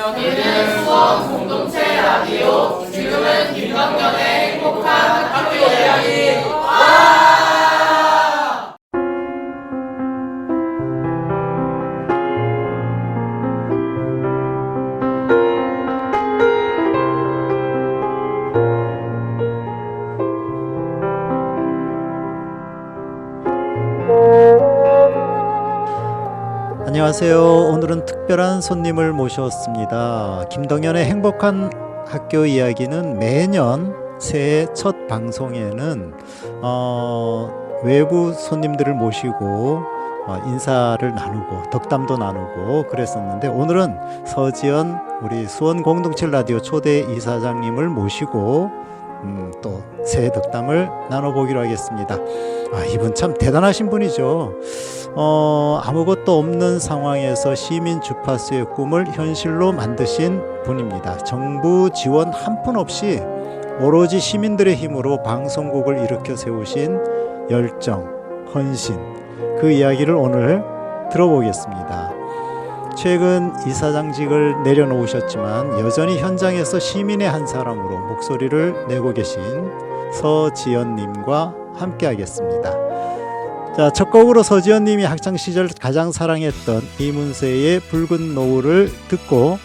여기는 수원 공동체 라디오. 지금은 김덕년의 행복한 학교 이야기. 안녕하세요. 오늘은 특별한 손님을 모셨습니다. 김덕년의 행복한 학교 이야기는 매년 새해 첫 방송에는 외부 손님들을 모시고 인사를 나누고 덕담도 나누고 그랬었는데, 오늘은 서지연 우리 수원 공동체 라디오 초대 이사장님을 모시고 또 새해 덕담을 나눠보기로 하겠습니다. 이분 참 대단하신 분이죠. 아무것도 없는 상황에서 시민 주파수의 꿈을 현실로 만드신 분입니다. 정부 지원 한 푼 없이 오로지 시민들의 힘으로 방송국을 일으켜 세우신 열정, 헌신, 그 이야기를 오늘 들어보겠습니다. 최근 이사장직을 내려놓으셨지만 여전히 현장에서 시민의 한 사람으로 목소리를 내고 계신 서지연님과 함께 하겠습니다. 자, 첫 곡으로 서지연님이 학창시절 가장 사랑했던 이문세의 붉은 노을을 듣고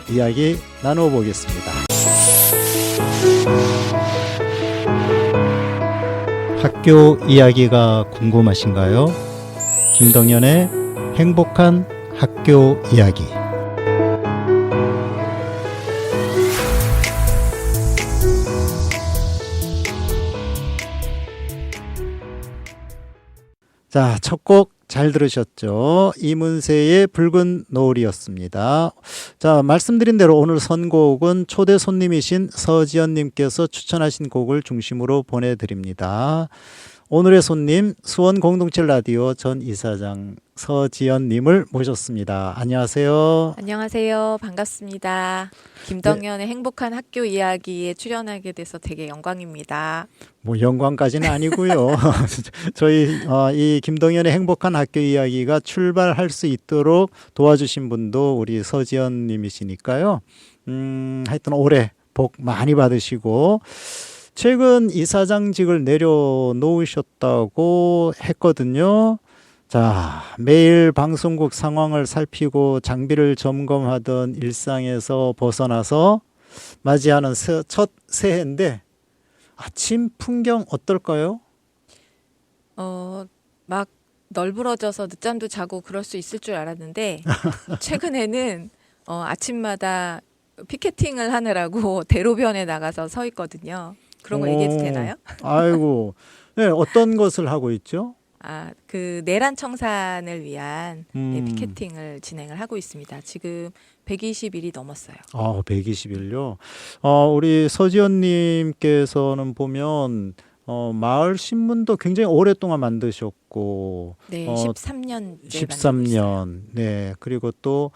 이야기 나눠보겠습니다. 학교 이야기가 궁금하신가요? 김덕년의 행복한 학교 이야기. 자, 첫 곡 잘 들으셨죠? 이문세의 붉은 노을이었습니다. 자, 말씀드린 대로 오늘 선곡은 초대 손님이신 서지연님께서 추천하신 곡을 중심으로 보내드립니다. 오늘의 손님, 수원 공동체 라디오 전 이사장 서지연님을 모셨습니다. 안녕하세요. 안녕하세요. 반갑습니다. 김덕년의 행복한 학교 이야기에 출연하게 돼서 되게 영광입니다. 뭐 영광까지는 아니고요. 저희 이 김덕년의 행복한 학교 이야기가 출발할 수 있도록 도와주신 분도 우리 서지연님이시니까요. 하여튼 올해 복 많이 받으시고, 최근 이사장직을 내려놓으셨다고 했거든요. 자, 매일 방송국 상황을 살피고 장비를 점검하던 일상에서 벗어나서 맞이하는 첫 새해인데, 아침 풍경 어떨까요? 막 널브러져서 늦잠도 자고 그럴 수 있을 줄 알았는데 최근에는 아침마다 피켓팅을 하느라고 대로변에 나가서 서 있거든요. 그런 거 얘기해도 되나요? 아이고, 네, 어떤 것을 하고 있죠? 그 내란 청산을 위한 피켓팅을 진행을 하고 있습니다. 지금 120일이 넘었어요. 120일요? 우리 서지연님께서는 보면 마을 신문도 굉장히 오랫동안 만드셨고, 네, 13년. 13년. 네, 그리고 또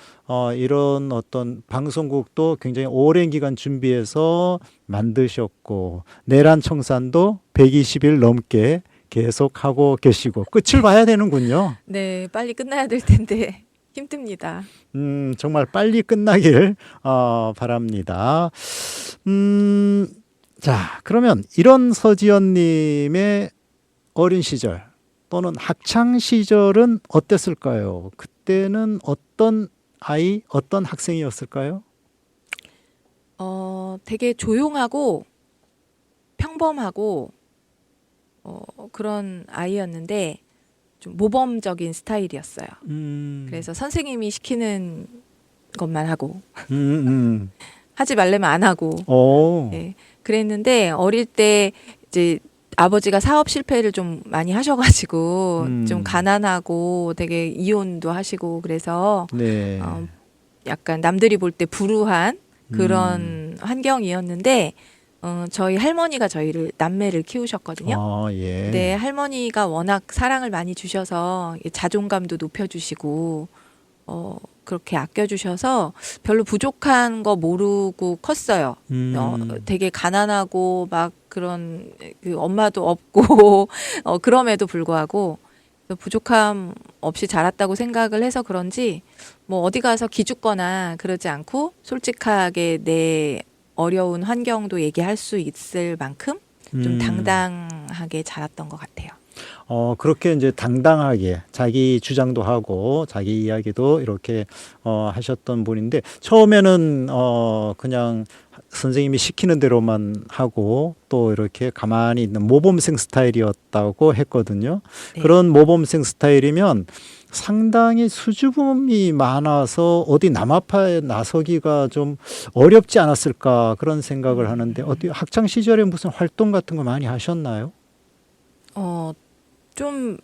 이런 어떤 방송국도 굉장히 오랜 기간 준비해서 만드셨고, 내란 청산도 120일 넘게 계속 하고 계시고, 끝을 봐야 되는군요. 네, 빨리 끝나야 될 텐데 힘듭니다. 정말 빨리 끝나길 바랍니다. 자, 그러면 이런 서지연님의 어린 시절 또는 학창 시절은 어땠을까요? 그때는 어떤 아이, 어떤 학생이었을까요? 되게 조용하고 평범하고 그런 아이였는데 좀 모범적인 스타일이었어요. 그래서 선생님이 시키는 것만 하고 하지 말래면 안 하고. 네, 그랬는데 어릴 때 이제 아버지가 사업 실패를 좀 많이 하셔가지고 좀 가난하고 되게 이혼도 하시고 그래서 네. 약간 남들이 볼 때 불우한 그런 환경이었는데 저희 할머니가 저희를 남매를 키우셨거든요. 예. 네, 할머니가 워낙 사랑을 많이 주셔서 자존감도 높여주시고 그렇게 아껴주셔서 별로 부족한 거 모르고 컸어요. 되게 가난하고 막 그런 그 엄마도 없고 그럼에도 불구하고 그래서 부족함 없이 자랐다고 생각을 해서 그런지 뭐 어디 가서 기죽거나 그러지 않고 솔직하게 내 어려운 환경도 얘기할 수 있을 만큼 좀 당당하게 자랐던 것 같아요. 그렇게 이제 당당하게 자기 주장도 하고 자기 이야기도 이렇게 하셨던 분인데 처음에는 그냥 선생님이 시키는 대로만 하고 또 이렇게 가만히 있는 모범생 스타일이었다고 했거든요. 네. 그런 모범생 스타일이면 상당히 수줍음이 많아서 어디 남 앞에 나서기가 좀 어렵지 않았을까 그런 생각을 하는데 어떻게 학창 시절에 무슨 활동 같은 거 많이 하셨나요? 좀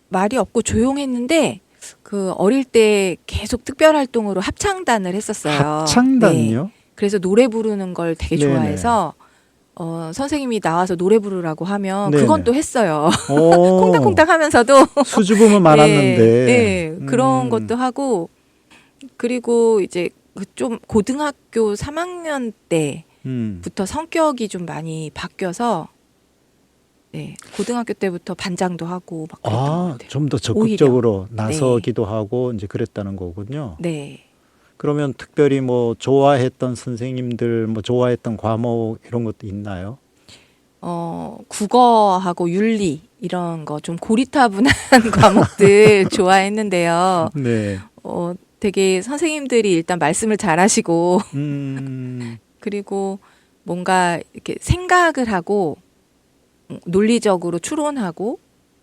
말이 없고 조용했는데 그 어릴 때 계속 특별 활동으로 합창단을 했었어요. 합창단요? 네. 그래서 노래 부르는 걸 되게 네네. 좋아해서 선생님이 나와서 노래 부르라고 하면 네네. 그건 또 했어요. 오, 콩닥콩닥 하면서도 수줍음은 많았는데. 네, 그런 것도 하고 그리고 이제 그 좀 고등학교 3학년 때부터 성격이 좀 많이 바뀌어서 네, 고등학교 때부터 반장도 하고 막 그랬던 것 같아요. 좀 더 적극적으로 나서기도 하고 이제 그랬다는 거군요. 네. 그러면 특별히 뭐 좋아했던 선생님들, 뭐 좋아했던 과목 이런 것도 있나요? 국어하고 윤리 이런 거 좀 고리타분한 과목들 좋아했는데요. 네. 되게 선생님들이 일단 말씀을 잘하시고 그리고 뭔가 이렇게 생각을 하고 논리적으로 추론하고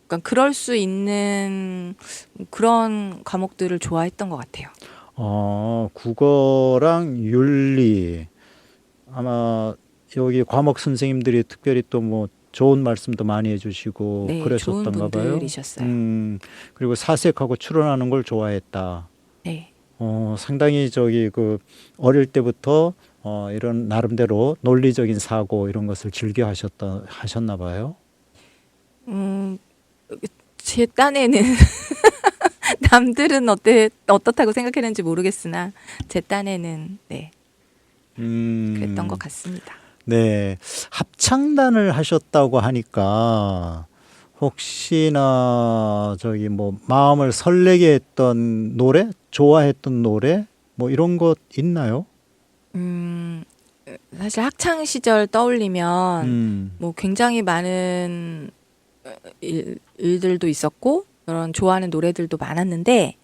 그러니까 그럴 수 있는 그런 과목들을 좋아했던 것 같아요. 국어랑 윤리 아마 여기 과목 선생님들이 특별히 또 뭐 좋은 말씀도 많이 해주시고 네, 그랬었던가 좋은 봐요. 분들이셨어요. 그리고 사색하고 추론하는 걸 좋아했다. 네. 상당히 그 어릴 때부터 이런 나름대로 논리적인 사고 이런 것을 즐겨 하셨나 봐요. 제 딴에는 남들은 어떻다고 생각했는지 모르겠으나 제 딴에는 네. 그랬던 것 같습니다. 네. 합창단을 하셨다고 하니까 혹시나 뭐 마음을 설레게 했던 노래, 좋아했던 노래 뭐 이런 것 있나요? 사실 학창 시절 떠올리면 뭐 굉장히 많은 일들도 있었고 그런 좋아하는 노래들도 많았는데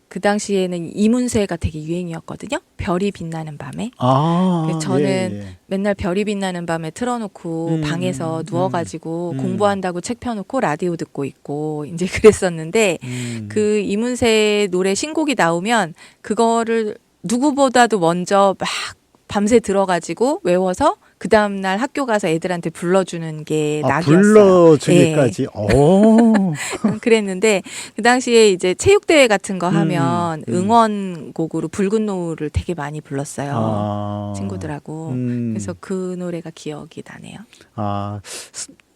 그 당시에는 이문세가 되게 유행이었거든요. 별이 빛나는 밤에. 그래서 저는 예. 맨날 별이 빛나는 밤에 틀어놓고 방에서 누워가지고 공부한다고 책 펴놓고 라디오 듣고 있고 이제 그랬었는데 그 이문세 노래 신곡이 나오면 그거를 누구보다도 먼저 막 밤새 들어가지고 외워서 그 다음날 학교 가서 애들한테 불러주는 게 낙이었어요. 불러주기까지. 네. 오. 그랬는데 그 당시에 이제 체육대회 같은 거 하면 응원곡으로 붉은 노을을 되게 많이 불렀어요. 친구들하고. 그래서 그 노래가 기억이 나네요.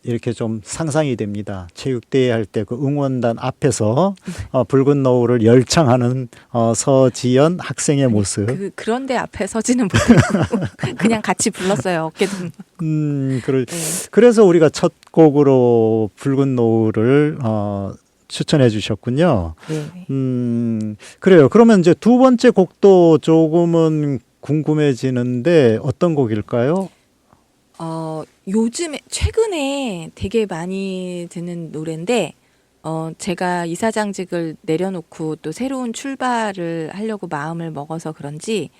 이렇게 좀 상상이 됩니다. 체육대회 할 때 그 응원단 앞에서 붉은 노을을 열창하는 서지연 학생의 모습. 그런데 앞에 서지는 못하고 그냥 같이 불렀어요. 어깨동. 그래서 우리가 첫 곡으로 붉은 노을을 추천해 주셨군요. 네. 그래요. 그러면 이제 두 번째 곡도 조금은 궁금해지는데 어떤 곡일까요? 요즘에 최근에 되게 많이 듣는 노래인데 제가 이사장직을 내려놓고 또 새로운 출발을 하려고 마음을 먹어서 그런지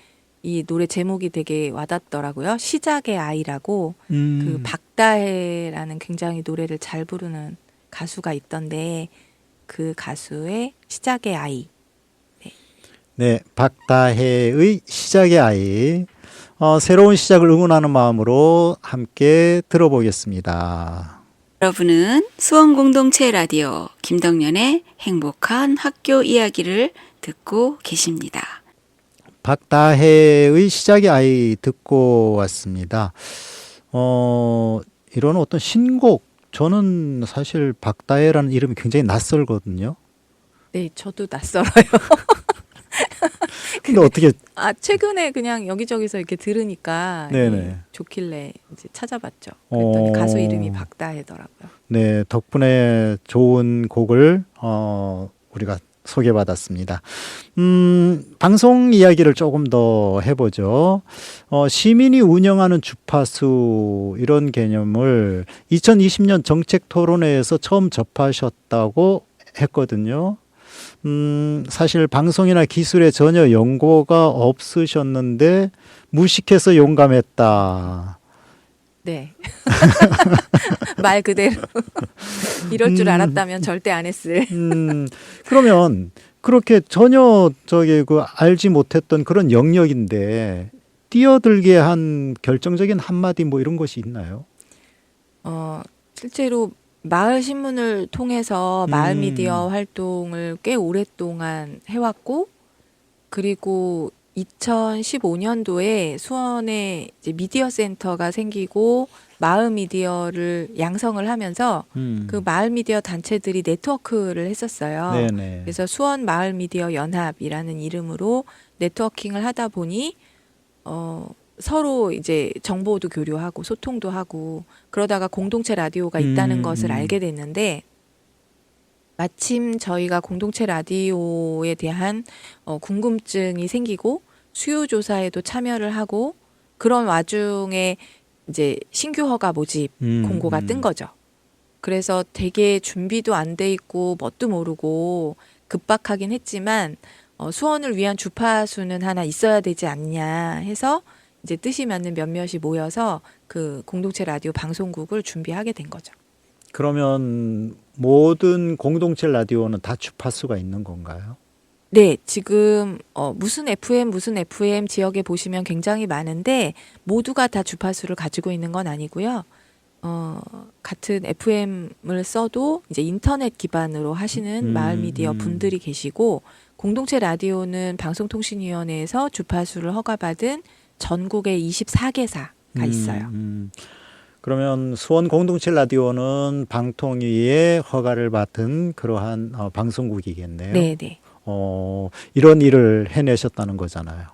이 노래 제목이 되게 와닿더라고요. 시작의 아이라고 그 박다혜라는 굉장히 노래를 잘 부르는 가수가 있던데 그 가수의 시작의 아이. 네, 박다혜의 시작의 아이. 새로운 시작을 응원하는 마음으로 함께 들어보겠습니다. 여러분은 수원공동체 라디오 김덕년의 행복한 학교 이야기를 듣고 계십니다. 박다혜의 시작의 아이 듣고 왔습니다. 이런 어떤 신곡, 저는 사실 박다혜라는 이름이 굉장히 낯설거든요. 네, 저도 낯설어요. 근데 어떻게? 최근에 그냥 여기저기서 이렇게 들으니까 네네. 좋길래 이제 찾아봤죠. 그랬더니 가수 이름이 박다혜더라고요. 네, 덕분에 좋은 곡을 우리가 소개받았습니다. 방송 이야기를 조금 더 해보죠. 시민이 운영하는 주파수 이런 개념을 2020년 정책 토론회에서 처음 접하셨다고 했거든요. 사실 방송이나 기술에 전혀 연고가 없으셨는데 무식해서 용감했다. 네. 말 그대로 이럴 줄 알았다면 절대 안 했을. 그러면 그렇게 전혀 알지 못했던 그런 영역인데 뛰어들게 한 결정적인 한마디 뭐 이런 것이 있나요? 실제로 마을 신문을 통해서 마을 미디어 활동을 꽤 오랫동안 해왔고, 그리고 2015년도에 수원에 이제 미디어 센터가 생기고 마을 미디어를 양성을 하면서 그 마을 미디어 단체들이 네트워크를 했었어요. 네네. 그래서 수원 마을 미디어 연합이라는 이름으로 네트워킹을 하다 보니 서로 이제 정보도 교류하고 소통도 하고 그러다가 공동체 라디오가 있다는 것을 알게 됐는데, 마침 저희가 공동체 라디오에 대한 궁금증이 생기고 수요 조사에도 참여를 하고 그런 와중에 이제 신규 허가 모집 공고가 뜬 거죠. 그래서 되게 준비도 안 돼 있고 뭣도 모르고 급박하긴 했지만 수원을 위한 주파수는 하나 있어야 되지 않냐 해서 이제 뜻이 맞는 몇몇이 모여서 그 공동체 라디오 방송국을 준비하게 된 거죠. 그러면 모든 공동체 라디오는 다 주파수가 있는 건가요? 네, 지금 무슨 FM 지역에 보시면 굉장히 많은데 모두가 다 주파수를 가지고 있는 건 아니고요. 같은 FM을 써도 이제 인터넷 기반으로 하시는 마을 미디어 분들이 계시고, 공동체 라디오는 방송통신위원회에서 주파수를 허가받은 전국의 24개사가 있어요. 그러면 수원 공동체 라디오는 방통위의 허가를 받은 그러한 방송국이겠네요. 네, 네. 이런 일을 해내셨다는 거잖아요.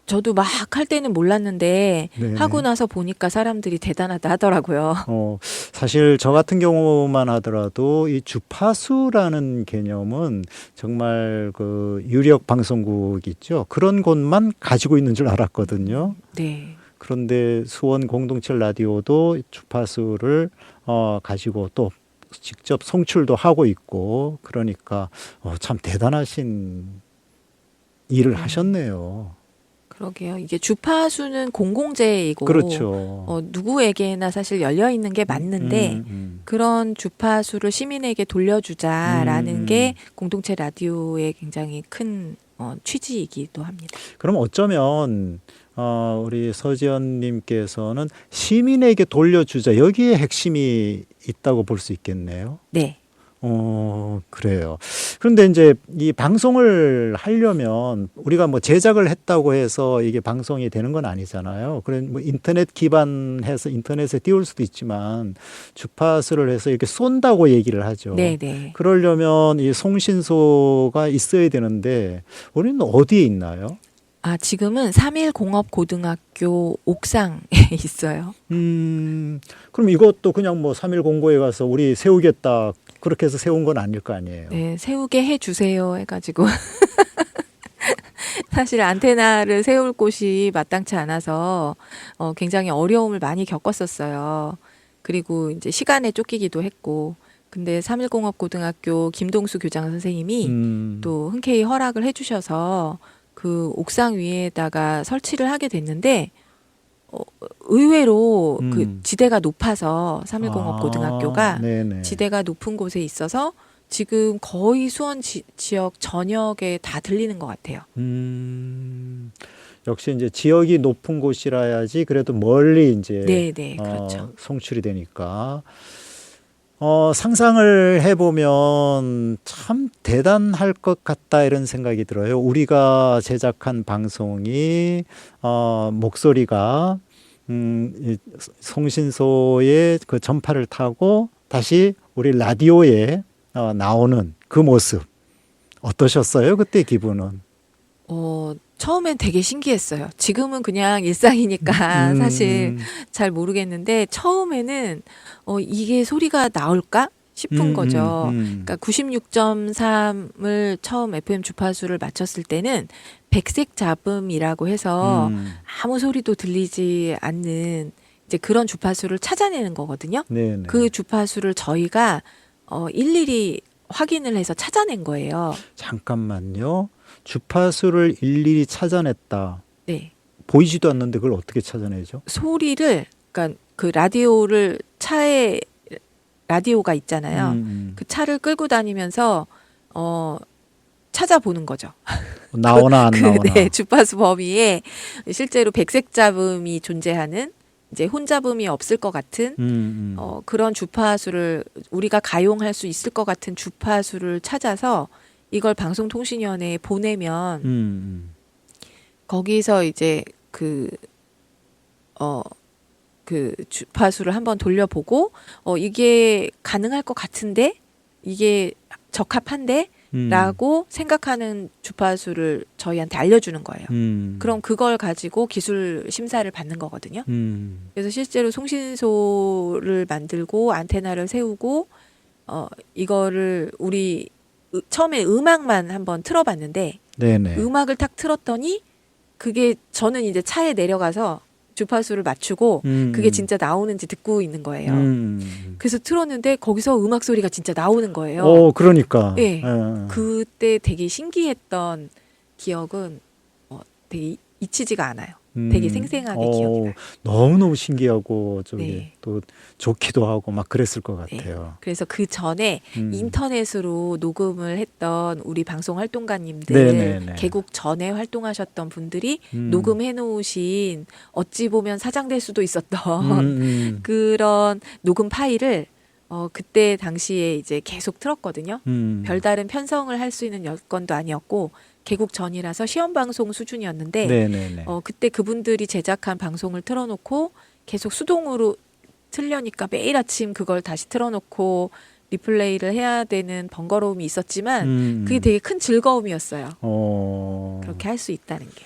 저도 막 할 때는 몰랐는데 네. 하고 나서 보니까 사람들이 대단하다 하더라고요. 사실 저 같은 경우만 하더라도 이 주파수라는 개념은 정말 그 유력 방송국 있죠. 그런 곳만 가지고 있는 줄 알았거든요. 네. 그런데 수원 공동체 라디오도 주파수를 가지고 또 직접 송출도 하고 있고, 그러니까 참 대단하신 일을 하셨네요. 그러게요. 이게 주파수는 공공재이고, 그렇죠. 누구에게나 사실 열려 있는 게 맞는데 그런 주파수를 시민에게 돌려주자라는 게 공동체 라디오의 굉장히 큰 취지이기도 합니다. 그럼 어쩌면 우리 서지연님께서는 시민에게 돌려주자, 여기에 핵심이 있다고 볼 수 있겠네요. 네. 그래요. 그런데 이제 이 방송을 하려면 우리가 뭐 제작을 했다고 해서 이게 방송이 되는 건 아니잖아요. 그래 뭐 인터넷 기반해서 인터넷에 띄울 수도 있지만 주파수를 해서 이렇게 쏜다고 얘기를 하죠. 네네. 그러려면 이 송신소가 있어야 되는데 우리는 어디에 있나요? 지금은 3.1공업고등학교 옥상에 있어요. 그럼 이것도 그냥 뭐 3.1공고에 가서 우리 세우겠다 그렇게 해서 세운 건 아닐 거 아니에요. 네, 세우게 해주세요 해가지고 사실 안테나를 세울 곳이 마땅치 않아서 굉장히 어려움을 많이 겪었었어요. 그리고 이제 시간에 쫓기기도 했고, 근데 3.1공업고등학교 김동수 교장 선생님이 또 흔쾌히 허락을 해주셔서 그 옥상 위에다가 설치를 하게 됐는데, 의외로 그 지대가 높아서 3.1공업고등학교가 지대가 높은 곳에 있어서 지금 거의 수원 지역 전역에 다 들리는 것 같아요. 역시 이제 지역이 높은 곳이라야지 그래도 멀리 이제 네네, 그렇죠. 송출이 되니까. 상상을 해보면 참 대단할 것 같다 이런 생각이 들어요. 우리가 제작한 방송이 목소리가 이 송신소의 그 전파를 타고 다시 우리 라디오에 나오는 그 모습 어떠셨어요? 그때 기분은? 처음엔 되게 신기했어요. 지금은 그냥 일상이니까 사실 잘 모르겠는데 처음에는 이게 소리가 나올까 싶은 거죠. 그러니까 96.3을 처음 FM 주파수를 맞췄을 때는 백색 잡음이라고 해서 아무 소리도 들리지 않는 이제 그런 주파수를 찾아내는 거거든요. 네네. 그 주파수를 저희가 일일이 확인을 해서 찾아낸 거예요. 잠깐만요. 주파수를 일일이 찾아냈다. 네. 보이지도 않는데 그걸 어떻게 찾아내죠? 소리를 그러니까 그 라디오를 차에 라디오가 있잖아요. 그 차를 끌고 다니면서 찾아보는 거죠. 나오나 안 나오나. 네, 주파수 범위에 실제로 백색 잡음이 존재하는 이제 혼잡음이 없을 것 같은 그런 주파수를 우리가 가용할 수 있을 것 같은 주파수를 찾아서 이걸 방송통신위원회에 보내면 거기서 이제 그 주파수를 한번 돌려보고 이게 가능할 것 같은데 이게 적합한데 라고 생각하는 주파수를 저희한테 알려주는 거예요. 그럼 그걸 가지고 기술 심사를 받는 거거든요. 그래서 실제로 송신소를 만들고 안테나를 세우고 이거를 우리 처음에 음악만 한번 틀어봤는데 네네. 음악을 딱 틀었더니 그게 저는 이제 차에 내려가서 주파수를 맞추고 그게 진짜 나오는지 듣고 있는 거예요. 그래서 틀었는데 거기서 음악 소리가 진짜 나오는 거예요. 그러니까. 네. 예. 그때 되게 신기했던 기억은 되게 잊히지가 않아요. 되게 생생하게 기억이 나요. 너무너무 신기하고 네. 또 좋기도 하고 막 그랬을 것 네. 같아요. 그래서 그 전에 인터넷으로 녹음을 했던 우리 방송 활동가님들, 네네네. 개국 전에 활동하셨던 분들이 녹음해 놓으신 어찌 보면 사장될 수도 있었던 그런 녹음 파일을 그때 당시에 이제 계속 틀었거든요. 별다른 편성을 할 수 있는 여건도 아니었고 개국 전이라서 시험 방송 수준이었는데 네네네. 그때 그분들이 제작한 방송을 틀어놓고 계속 수동으로 틀려니까 매일 아침 그걸 다시 틀어놓고 리플레이를 해야 되는 번거로움이 있었지만 그게 되게 큰 즐거움이었어요. 그렇게 할 수 있다는 게.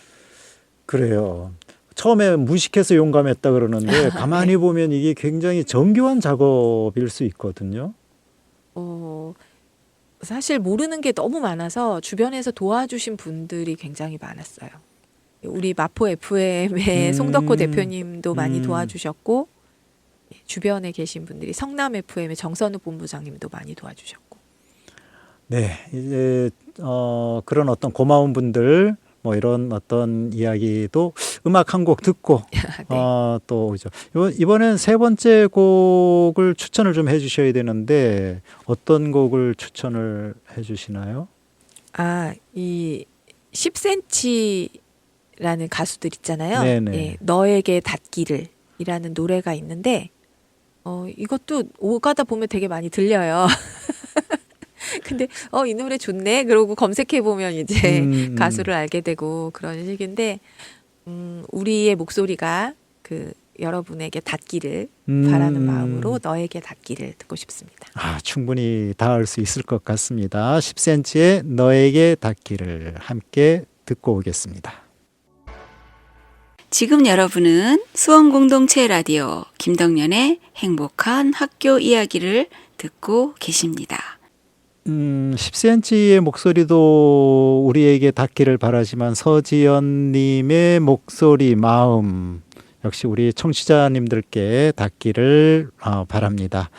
그래요. 처음에 무식해서 용감했다 그러는데 가만히 보면 이게 굉장히 정교한 작업일 수 있거든요. 사실 모르는 게 너무 많아서 주변에서 도와주신 분들이 굉장히 많았어요. 우리 마포 FM의 송덕호 대표님도 많이 도와주셨고 주변에 계신 분들이 성남 FM의 정선우 본부장님도 많이 도와주셨고. 네, 이제 그런 어떤 고마운 분들 뭐 이런 어떤 이야기도 음악 한 곡 듣고 네. 또 오죠. 이번엔 세 번째 곡을 추천을 좀 해주셔야 되는데 어떤 곡을 추천을 해주시나요? 이 10cm라는 가수들 있잖아요. 네네. 예, 너에게 닿기를이라는 노래가 있는데 이것도 오가다 보면 되게 많이 들려요. 근데 이 노래 좋네. 그러고 검색해 보면 이제 가수를 알게 되고 그런 식인데 우리의 목소리가 그 여러분에게 닿기를 바라는 마음으로 너에게 닿기를 듣고 싶습니다. 충분히 닿을 수 있을 것 같습니다. 10cm의 너에게 닿기를 함께 듣고 오겠습니다. 지금 여러분은 수원공동체 라디오 김덕년의 행복한 학교 이야기를 듣고 계십니다. 10cm의 목소리도 우리에게 닿기를 바라지만 서지연님의 목소리, 마음 역시 우리 청취자님들께 닿기를 바랍니다.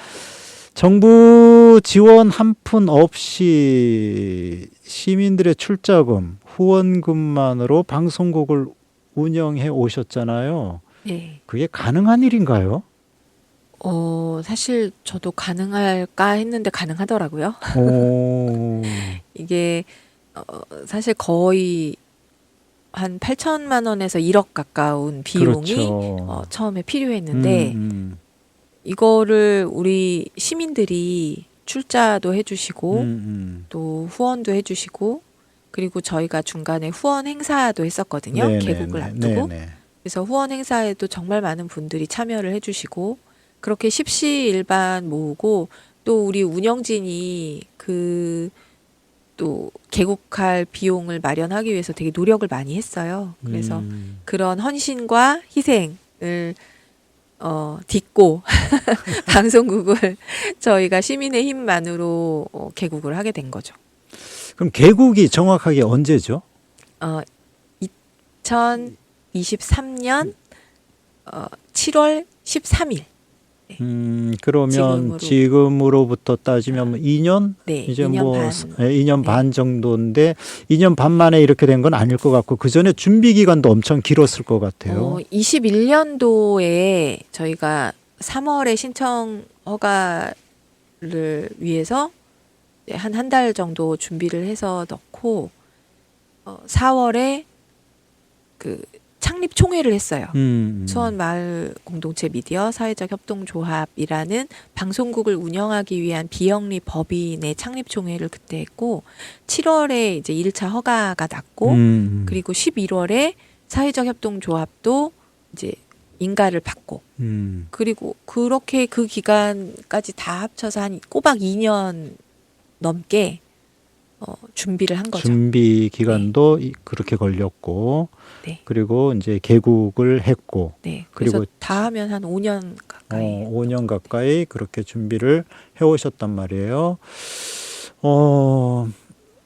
정부 지원 한 푼 없이 시민들의 출자금, 후원금만으로 방송국을 운영해 오셨잖아요. 네. 그게 가능한 일인가요? 사실 저도 가능할까 했는데 가능하더라고요. 이게 사실 거의 한 8천만 원에서 1억 가까운 비용이 그렇죠. 처음에 필요했는데 이거를 우리 시민들이 출자도 해주시고 또 후원도 해주시고 그리고 저희가 중간에 후원 행사도 했었거든요. 네네네. 개국을 앞두고. 네네. 그래서 후원 행사에도 정말 많은 분들이 참여를 해주시고 그렇게 십시일반 모으고 또 우리 운영진이 그 또 개국할 비용을 마련하기 위해서 되게 노력을 많이 했어요. 그래서 그런 헌신과 희생을 딛고 방송국을 저희가 시민의 힘만으로 개국을 하게 된 거죠. 그럼 개국이 정확하게 언제죠? 2023년 7월 13일. 그러면 지금으로부터 따지면 2년? 네, 이제 2년 뭐 반. 2년 반 정도인데 2년 반 만에 이렇게 된 건 아닐 것 같고 그 전에 준비 기간도 엄청 길었을 것 같아요. 21년도에 저희가 3월에 신청 허가를 위해서 한 달 정도 준비를 해서 넣고 4월에 그 창립 총회를 했어요. 수원 마을 공동체 미디어 사회적 협동조합이라는 방송국을 운영하기 위한 비영리 법인의 창립 총회를 그때 했고 7월에 이제 1차 허가가 났고 그리고 11월에 사회적 협동조합도 이제 인가를 받고 그리고 그렇게 그 기간까지 다 합쳐서 한 꼬박 2년 넘게 준비를 한 거죠. 준비 기간도 그렇게 걸렸고 네. 그리고 이제 개국을 했고 네. 그래서 그리고 다 하면 한 5년 가까이. 5년 가까이 그렇게 준비를 해오셨단 말이에요.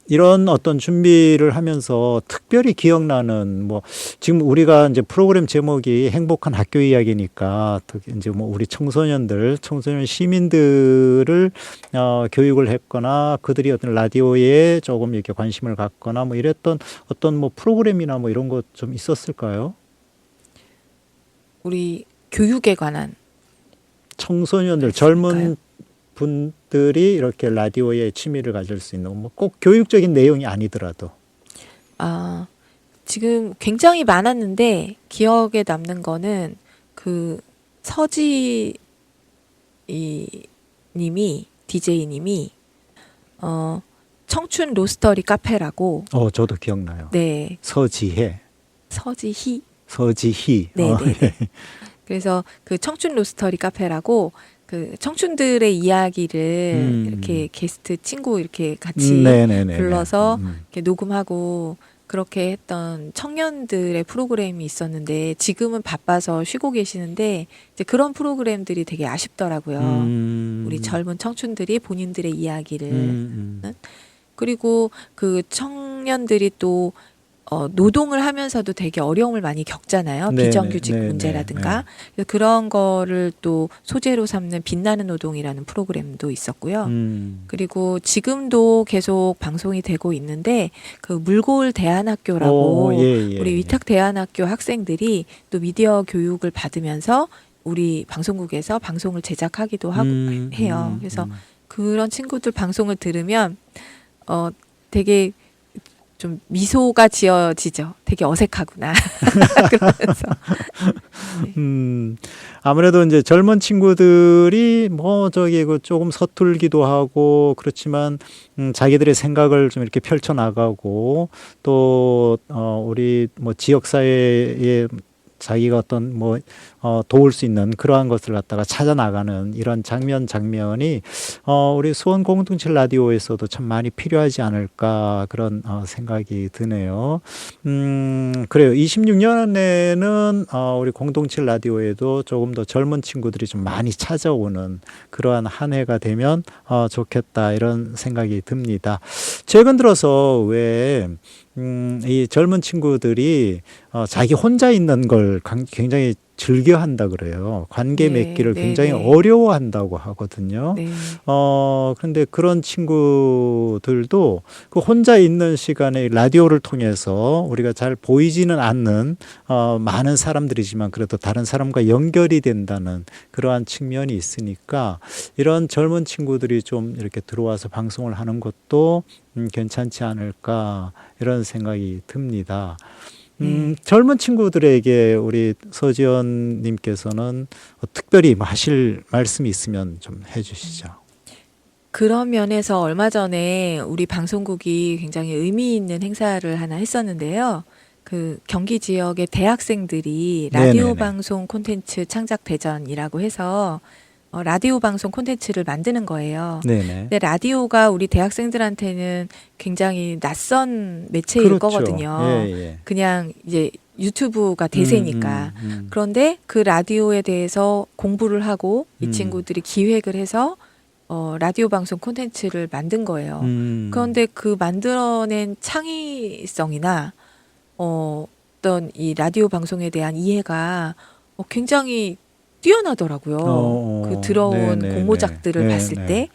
이런 어떤 준비를 하면서 특별히 기억나는 뭐 지금 우리가 이제 프로그램 제목이 행복한 학교 이야기니까 이제 뭐 우리 청소년 시민들을 교육을 했거나 그들이 어떤 라디오에 조금 이렇게 관심을 갖거나 뭐 이랬던 어떤 뭐 프로그램이나 뭐 이런 것 좀 있었을까요? 우리 교육에 관한 청소년들 젊은 분들이 이렇게 라디오에 취미를 가질 수 있는 뭐 꼭 교육적인 내용이 아니더라도 지금 굉장히 많았는데 기억에 남는 거는 그 서지 님이 DJ님이 청춘 로스터리 카페라고 저도 기억나요. 네 서지희 네. 그래서 그 청춘 로스터리 카페라고 그 청춘들의 이야기를 이렇게 게스트 친구 이렇게 같이 불러서 이렇게 녹음하고 그렇게 했던 청년들의 프로그램이 있었는데 지금은 바빠서 쉬고 계시는데 이제 그런 프로그램들이 되게 아쉽더라고요. 우리 젊은 청춘들이 본인들의 이야기를 그리고 그 청년들이 또 노동을 하면서도 되게 어려움을 많이 겪잖아요. 비정규직 문제라든가. 그래서 그런 거를 또 소재로 삼는 빛나는 노동이라는 프로그램도 있었고요. 그리고 지금도 계속 방송이 되고 있는데 그 물고을 대안학교라고 우리 위탁 대안학교 학생들이 또 미디어 교육을 받으면서 우리 방송국에서 방송을 제작하기도 하고 해요. 그래서 그런 친구들 방송을 들으면 되게 좀 미소가 지어지죠. 되게 어색하구나. 그러면서. 아무래도 이제 젊은 친구들이 뭐 조금 서툴기도 하고 그렇지만 자기들의 생각을 좀 이렇게 펼쳐 나가고 또 우리 뭐 지역 사회에 자기가 어떤 뭐 도울 수 있는 그러한 것을 갖다가 찾아 나가는 이런 장면이 우리 수원 공동체 라디오에서도 참 많이 필요하지 않을까 그런 생각이 드네요. 그래요. 26년에는 우리 공동체 라디오에도 조금 더 젊은 친구들이 좀 많이 찾아오는 그러한 한 해가 되면 좋겠다 이런 생각이 듭니다. 최근 들어서 왜 이 젊은 친구들이 자기 혼자 있는 걸 굉장히 즐겨한다 그래요. 관계 맺기를 굉장히 어려워한다고 하거든요. 그런데 그런 친구들도 그 혼자 있는 시간에 라디오를 통해서 우리가 잘 보이지는 않는 많은 사람들이지만 그래도 다른 사람과 연결이 된다는 그러한 측면이 있으니까 이런 젊은 친구들이 좀 이렇게 들어와서 방송을 하는 것도 괜찮지 않을까 이런 생각이 듭니다. 젊은 친구들에게 우리 서지연 님께서는 특별히 하실 말씀이 있으면 좀 해주시죠. 그런 면에서 얼마 전에 우리 방송국이 굉장히 의미 있는 행사를 하나 했었는데요. 그 경기 지역의 대학생들이 라디오 방송 콘텐츠 창작 대전이라고 해서 라디오 방송 콘텐츠를 만드는 거예요. 네네. 근데 라디오가 우리 대학생들한테는 굉장히 낯선 매체일 그렇죠. 거거든요. 예, 예. 그냥 이제 유튜브가 대세니까. 음. 그런데 그 라디오에 대해서 공부를 하고 이 음. 친구들이 기획을 해서 라디오 방송 콘텐츠를 만든 거예요. 그런데 그 만들어낸 창의성이나 어떤 이 라디오 방송에 대한 이해가 굉장히 뛰어나더라고요. 그 들어온 네네네. 공모작들을 봤을 때.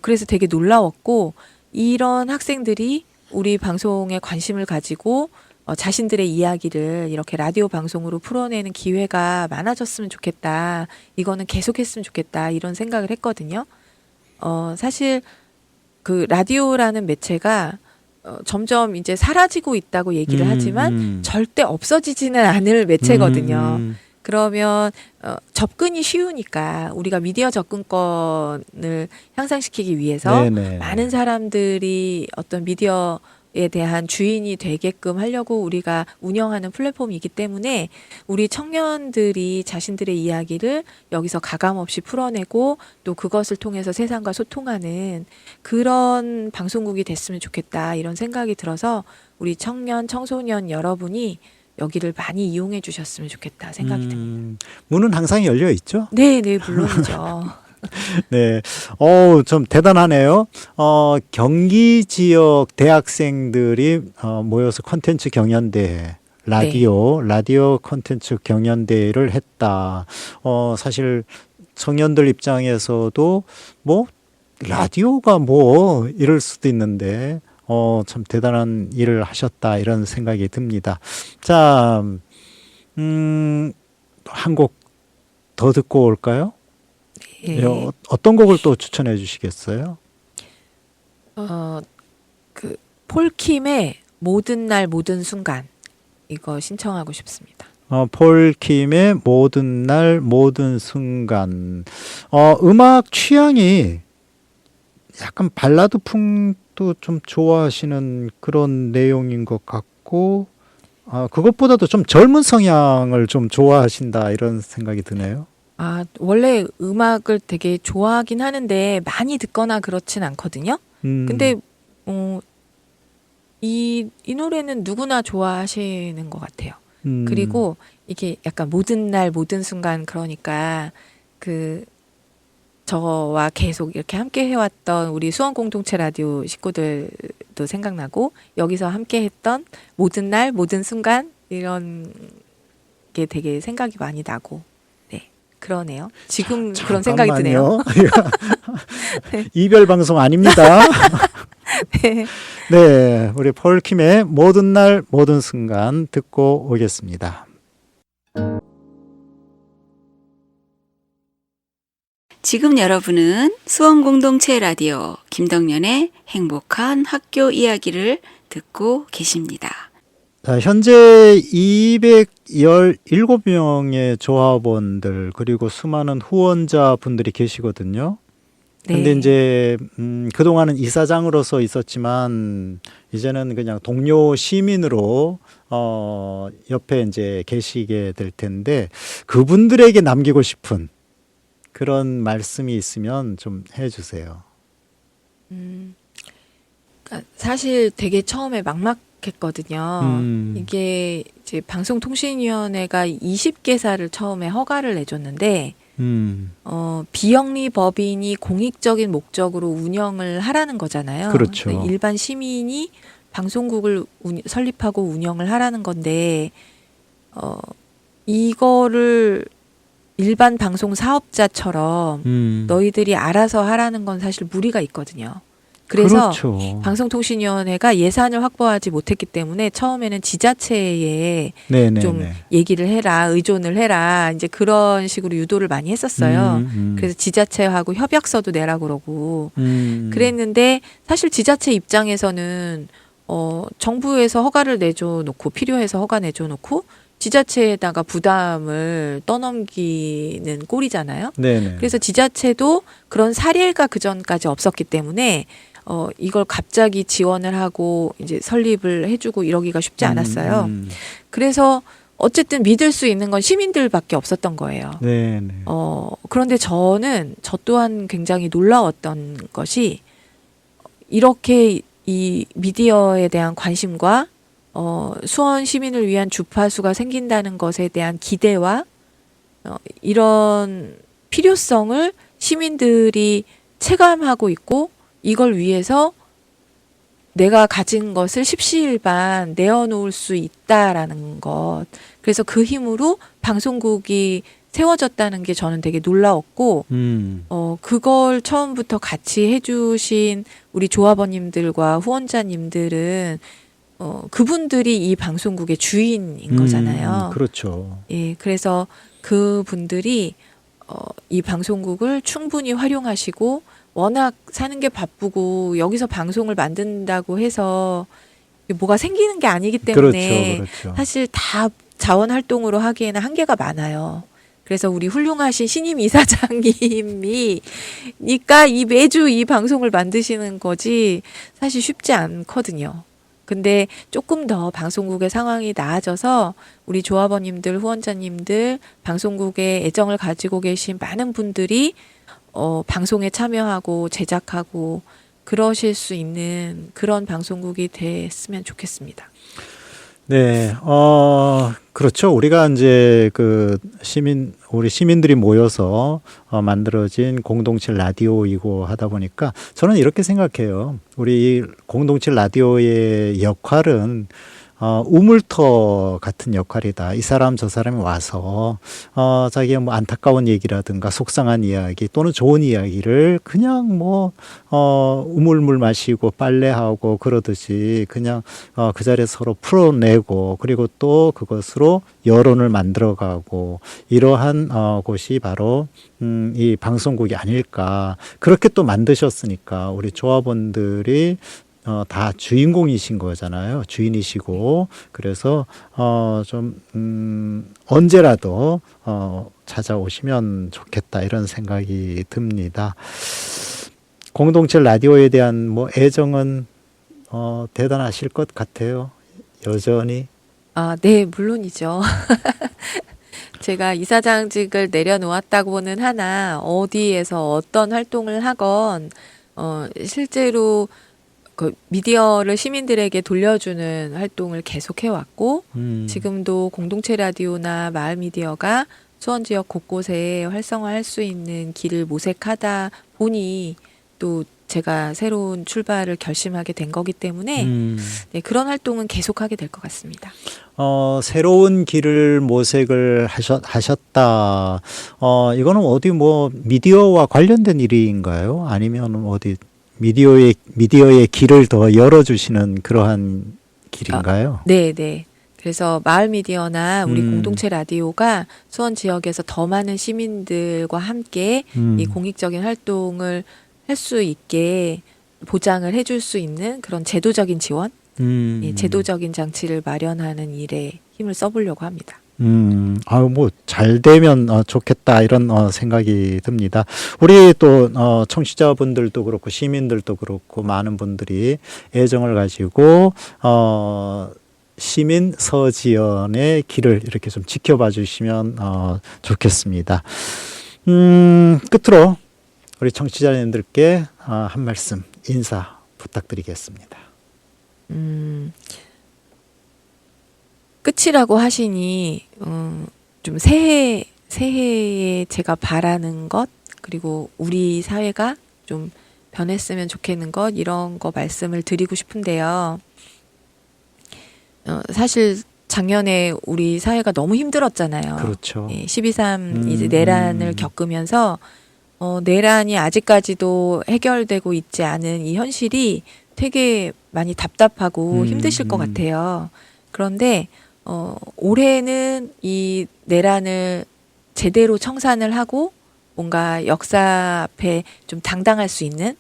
그래서 되게 놀라웠고, 이런 학생들이 우리 방송에 관심을 가지고 자신들의 이야기를 이렇게 라디오 방송으로 풀어내는 기회가 많아졌으면 좋겠다. 이거는 계속했으면 좋겠다. 이런 생각을 했거든요. 사실 그 라디오라는 매체가 점점 이제 사라지고 있다고 얘기를 하지만 절대 없어지지는 않을 매체거든요. 그러면 접근이 쉬우니까 우리가 미디어 접근권을 향상시키기 위해서 네네. 많은 사람들이 어떤 미디어에 대한 주인이 되게끔 하려고 우리가 운영하는 플랫폼이기 때문에 우리 청년들이 자신들의 이야기를 여기서 가감없이 풀어내고 또 그것을 통해서 세상과 소통하는 그런 방송국이 됐으면 좋겠다 이런 생각이 들어서 우리 청년, 청소년 여러분이 여기를 많이 이용해 주셨으면 좋겠다 생각이 듭니다. 문은 항상 열려 있죠? 네, 네, 물론이죠. 네. 좀 대단하네요. 경기 지역 대학생들이 모여서 콘텐츠 경연대회, 라디오 콘텐츠 경연대회를 했다. 사실 청년들 입장에서도 뭐 라디오가 뭐 이럴 수도 있는데 참 대단한 일을 하셨다 이런 생각이 듭니다. 자, 한 곡 더 듣고 올까요? 예. 어떤 곡을 또 추천해 주시겠어요? 그 폴킴의 모든 날 모든 순간 이거 신청하고 싶습니다. 폴킴의 모든 날 모든 순간. 음악 취향이 약간 발라드 풍도 좀 좋아하시는 그런 내용인 것 같고, 그것보다도 좀 젊은 성향을 좀 좋아하신다 이런 생각이 드네요. 원래 음악을 되게 좋아하긴 하는데 많이 듣거나 그렇진 않거든요. 근데 이 노래는 누구나 좋아하시는 것 같아요. 그리고 이게 약간 모든 날 모든 순간 그러니까 저와 계속 이렇게 함께 해왔던 우리 수원 공동체 라디오 식구들도 생각나고 여기서 함께 했던 모든 날 모든 순간 이런 게 되게 생각이 많이 나고 네 그러네요. 지금 그런 생각이 드네요. 네. 이별 방송 아닙니다. 네. 네, 우리 폴킴의 모든 날 모든 순간 듣고 오겠습니다. 지금 여러분은 수원 공동체 라디오 김덕년의 행복한 학교 이야기를 듣고 계십니다. 자, 현재 217명의 조합원들 그리고 수많은 후원자분들이 계시거든요. 근데 이제 그동안은 이사장으로서 있었지만 이제는 그냥 동료 시민으로 옆에 이제 계시게 될 텐데 그분들에게 남기고 싶은 그런 말씀이 있으면 좀 해주세요. 사실 되게 처음에 막막했거든요. 이게 이제 방송통신위원회가 20개사를 처음에 허가를 내줬는데 비영리 법인이 공익적인 목적으로 운영을 하라는 거잖아요. 그렇죠. 그러니까 일반 시민이 방송국을 설립하고 운영을 하라는 건데 이거를 일반 방송 사업자처럼 너희들이 알아서 하라는 건 사실 무리가 있거든요. 그래서 그렇죠. 방송통신위원회가 예산을 확보하지 못했기 때문에 처음에는 지자체에 좀 얘기를 해라, 의존을 해라, 이제 그런 식으로 유도를 많이 했었어요. 그래서 지자체하고 협약서도 내라 그러고 그랬는데 사실 지자체 입장에서는 정부에서 허가를 내줘 놓고 필요해서 허가 내줘 놓고 지자체에다가 부담을 떠넘기는 꼴이잖아요. 그래서 지자체도 그런 사례가 그 전까지 없었기 때문에 이걸 갑자기 지원을 하고 이제 설립을 해주고 이러기가 쉽지 않았어요. 그래서 어쨌든 믿을 수 있는 건 시민들밖에 없었던 거예요. 네, 네. 그런데 저 또한 굉장히 놀라웠던 것이 이렇게 이 미디어에 대한 관심과 수원 시민을 위한 주파수가 생긴다는 것에 대한 기대와 이런 필요성을 시민들이 체감하고 있고 이걸 위해서 내가 가진 것을 십시일반 내어놓을 수 있다라는 것. 그래서 그 힘으로 방송국이 세워졌다는 게 저는 되게 놀라웠고, 그걸 처음부터 같이 해주신 우리 조합원님들과 후원자님들은, 그분들이 이 방송국의 주인인 거잖아요. 그렇죠. 예, 그래서 그분들이, 이 방송국을 충분히 활용하시고, 워낙 사는 게 바쁘고 여기서 방송을 만든다고 해서 뭐가 생기는 게 아니기 때문에 그렇죠. 사실 다 자원 활동으로 하기에는 한계가 많아요. 그래서 우리 훌륭하신 신임 이사장님이 니까 매주 이 방송을 만드시는 거지 사실 쉽지 않거든요. 근데 조금 더 방송국의 상황이 나아져서 우리 조합원님들, 후원자님들, 방송국에 애정을 가지고 계신 많은 분들이 방송에 참여하고 제작하고 그러실 수 있는 그런 방송국이 됐으면 좋겠습니다. 네, 그렇죠. 우리가 이제 우리 시민들이 모여서 만들어진 공동체 라디오이고 하다 보니까 저는 이렇게 생각해요. 우리 공동체 라디오의 역할은 우물터 같은 역할이다. 이 사람 저 사람이 와서 자기의 뭐 안타까운 얘기라든가 속상한 이야기 또는 좋은 이야기를 그냥 우물물 마시고 빨래하고 그러듯이 그냥 그 자리에서 서로 풀어내고 그리고 또 그것으로 여론을 만들어가고 이러한 곳이 바로 이 방송국이 아닐까. 그렇게 또 만드셨으니까 우리 조합원들이 다 주인공이신 거잖아요. 주인이시고. 그래서, 언제라도, 찾아오시면 좋겠다. 이런 생각이 듭니다. 공동체 라디오에 대한 애정은, 대단하실 것 같아요. 여전히. 네, 물론이죠. 제가 이사장직을 내려놓았다고는 하나, 어디에서 어떤 활동을 하건, 실제로 그 미디어를 시민들에게 돌려주는 활동을 계속해왔고 지금도 공동체 라디오나 마을 미디어가 수원 지역 곳곳에 활성화할 수 있는 길을 모색하다 보니 또 제가 새로운 출발을 결심하게 된 거기 때문에 네, 그런 활동은 계속하게 될 것 같습니다. 새로운 길을 모색을 하셨다. 이거는 어디 미디어와 관련된 일인가요? 아니면 어디 미디어의 길을 더 열어주시는 그러한 길인가요? 네. 그래서 마을 미디어나 우리 공동체 라디오가 수원 지역에서 더 많은 시민들과 함께 이 공익적인 활동을 할 수 있게 보장을 해줄 수 있는 그런 제도적인 지원, 제도적인 장치를 마련하는 일에 힘을 써보려고 합니다. 잘 되면 좋겠다 이런 생각이 듭니다. 우리 또 청취자분들도 그렇고 시민들도 그렇고 많은 분들이 애정을 가지고 시민 서지연의 길을 이렇게 좀 지켜봐 주시면 좋겠습니다. 끝으로 우리 청취자님들께 한 말씀 인사 부탁드리겠습니다. 끝이라고 하시니 좀 새해에 제가 바라는 것 그리고 우리 사회가 좀 변했으면 좋겠는 것 이런 거 말씀을 드리고 싶은데요. 사실 작년에 우리 사회가 너무 힘들었잖아요. 그렇죠. 12.3 이제 내란을 겪으면서 내란이 아직까지도 해결되고 있지 않은 이 현실이 되게 많이 답답하고 힘드실 것 같아요. 그런데 올해는 이 내란을 제대로 청산을 하고 뭔가 역사 앞에 좀 당당할 수 있는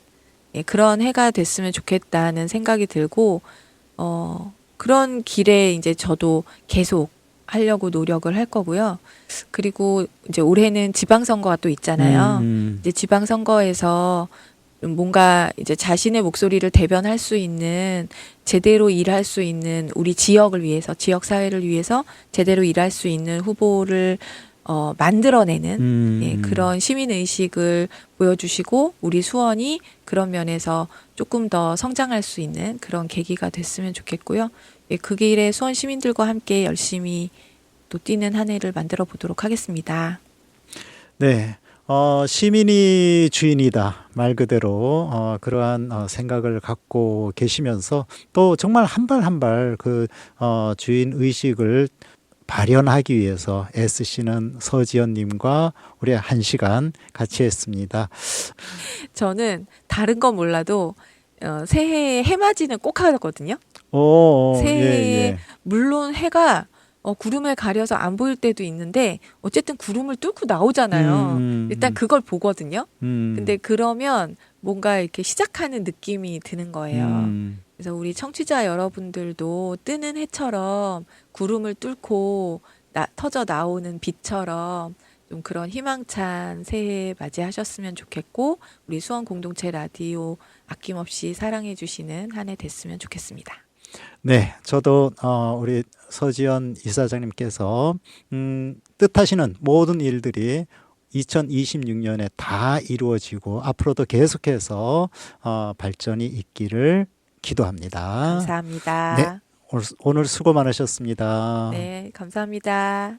그런 해가 됐으면 좋겠다는 생각이 들고 그런 길에 이제 저도 계속 하려고 노력을 할 거고요. 그리고 이제 올해는 지방선거가 또 있잖아요. 이제 지방선거에서 뭔가 이제 자신의 목소리를 대변할 수 있는 제대로 일할 수 있는 우리 지역을 위해서 지역 사회를 위해서 제대로 일할 수 있는 후보를 만들어내는 예, 그런 시민 의식을 보여주시고 우리 수원이 그런 면에서 조금 더 성장할 수 있는 그런 계기가 됐으면 좋겠고요. 예, 그 길에 수원 시민들과 함께 열심히 또 뛰는 한 해를 만들어 보도록 하겠습니다. 네. 시민이 주인이다 말 그대로 그러한 생각을 갖고 계시면서 또 정말 한 발 한 발 그 주인 의식을 발현하기 위해서 애쓰시는 서지연님과 우리 1시간 같이 했습니다. 저는 다른 건 몰라도 새해에 해맞이는 꼭 하거든요. 새해에 물론 해가 구름을 가려서 안 보일 때도 있는데 어쨌든 구름을 뚫고 나오잖아요. 일단 그걸 보거든요. 근데 그러면 뭔가 이렇게 시작하는 느낌이 드는 거예요. 그래서 우리 청취자 여러분들도 뜨는 해처럼 구름을 뚫고 터져 나오는 빛처럼 좀 그런 희망찬 새해 맞이하셨으면 좋겠고 우리 수원 공동체 라디오 아낌없이 사랑해 주시는 한 해 됐으면 좋겠습니다. 네, 저도 우리 서지연 이사장님께서 뜻하시는 모든 일들이 2026년에 다 이루어지고 앞으로도 계속해서 발전이 있기를 기도합니다. 감사합니다. 네, 오늘 수고 많으셨습니다. 네, 감사합니다.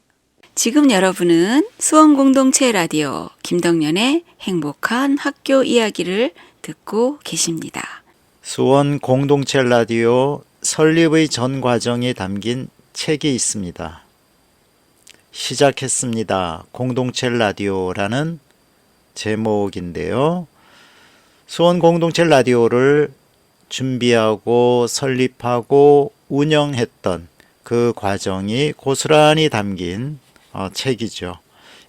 지금 여러분은 수원 공동체 라디오 김덕년의 행복한 학교 이야기를 듣고 계십니다. 수원 공동체 라디오 설립의 전 과정이 담긴 책이 있습니다. 시작했습니다. 공동체 라디오라는 제목인데요. 수원 공동체 라디오를 준비하고 설립하고 운영했던 그 과정이 고스란히 담긴 책이죠.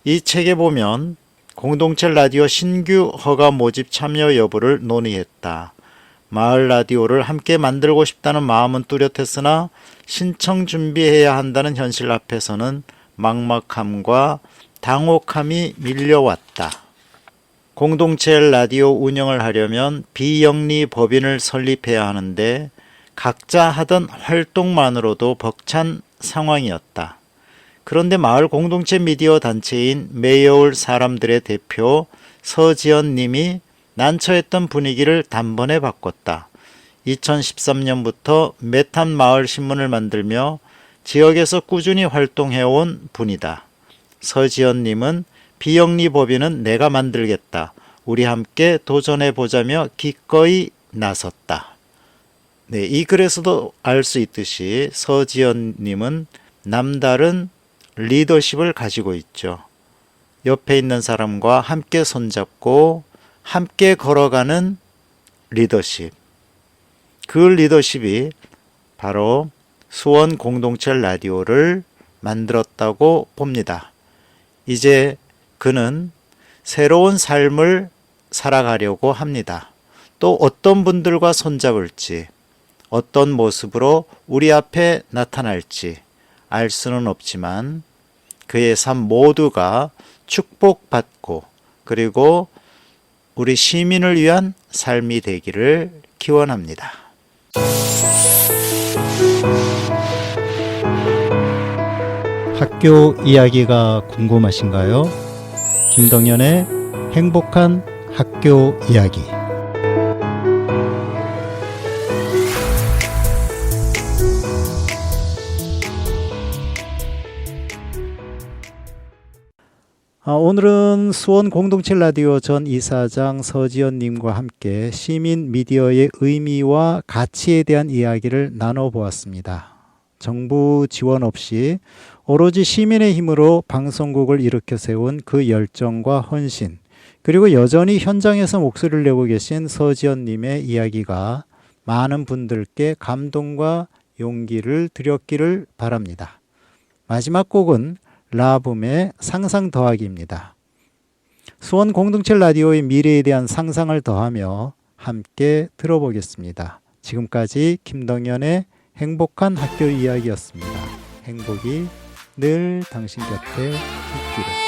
이 책에 보면 공동체 라디오 신규 허가 모집 참여 여부를 논의했다. 마을 라디오를 함께 만들고 싶다는 마음은 뚜렷했으나 신청 준비해야 한다는 현실 앞에서는 막막함과 당혹함이 밀려왔다. 공동체 라디오 운영을 하려면 비영리 법인을 설립해야 하는데 각자 하던 활동만으로도 벅찬 상황이었다. 그런데 마을 공동체 미디어 단체인 매여울 사람들의 대표 서지연 님이 난처했던 분위기를 단번에 바꿨다. 2013년부터 메탄 마을 신문을 만들며 지역에서 꾸준히 활동해온 분이다. 서지연 님은 비영리 법인은 내가 만들겠다. 우리 함께 도전해보자며 기꺼이 나섰다. 네, 이 글에서도 알 수 있듯이 서지연 님은 남다른 리더십을 가지고 있죠. 옆에 있는 사람과 함께 손잡고 함께 걸어가는 리더십. 그 리더십이 바로 수원 공동체 라디오를 만들었다고 봅니다. 이제 그는 새로운 삶을 살아가려고 합니다. 또 어떤 분들과 손잡을지, 어떤 모습으로 우리 앞에 나타날지 알 수는 없지만 그의 삶 모두가 축복받고 그리고 우리 시민을 위한 삶이 되기를 기원합니다. 학교 이야기가 궁금하신가요? 김덕년의 행복한 학교 이야기. 오늘은 수원 공동체 라디오 전 이사장 서지연님과 함께 시민 미디어의 의미와 가치에 대한 이야기를 나눠보았습니다. 정부 지원 없이 오로지 시민의 힘으로 방송국을 일으켜 세운 그 열정과 헌신, 그리고 여전히 현장에서 목소리를 내고 계신 서지연님의 이야기가 많은 분들께 감동과 용기를 드렸기를 바랍니다. 마지막 곡은 라붐의 상상 더하기입니다. 수원 공동체 라디오의 미래에 대한 상상을 더하며 함께 들어보겠습니다. 지금까지 김덕년의 행복한 학교 이야기였습니다. 행복이 늘 당신 곁에 있기를.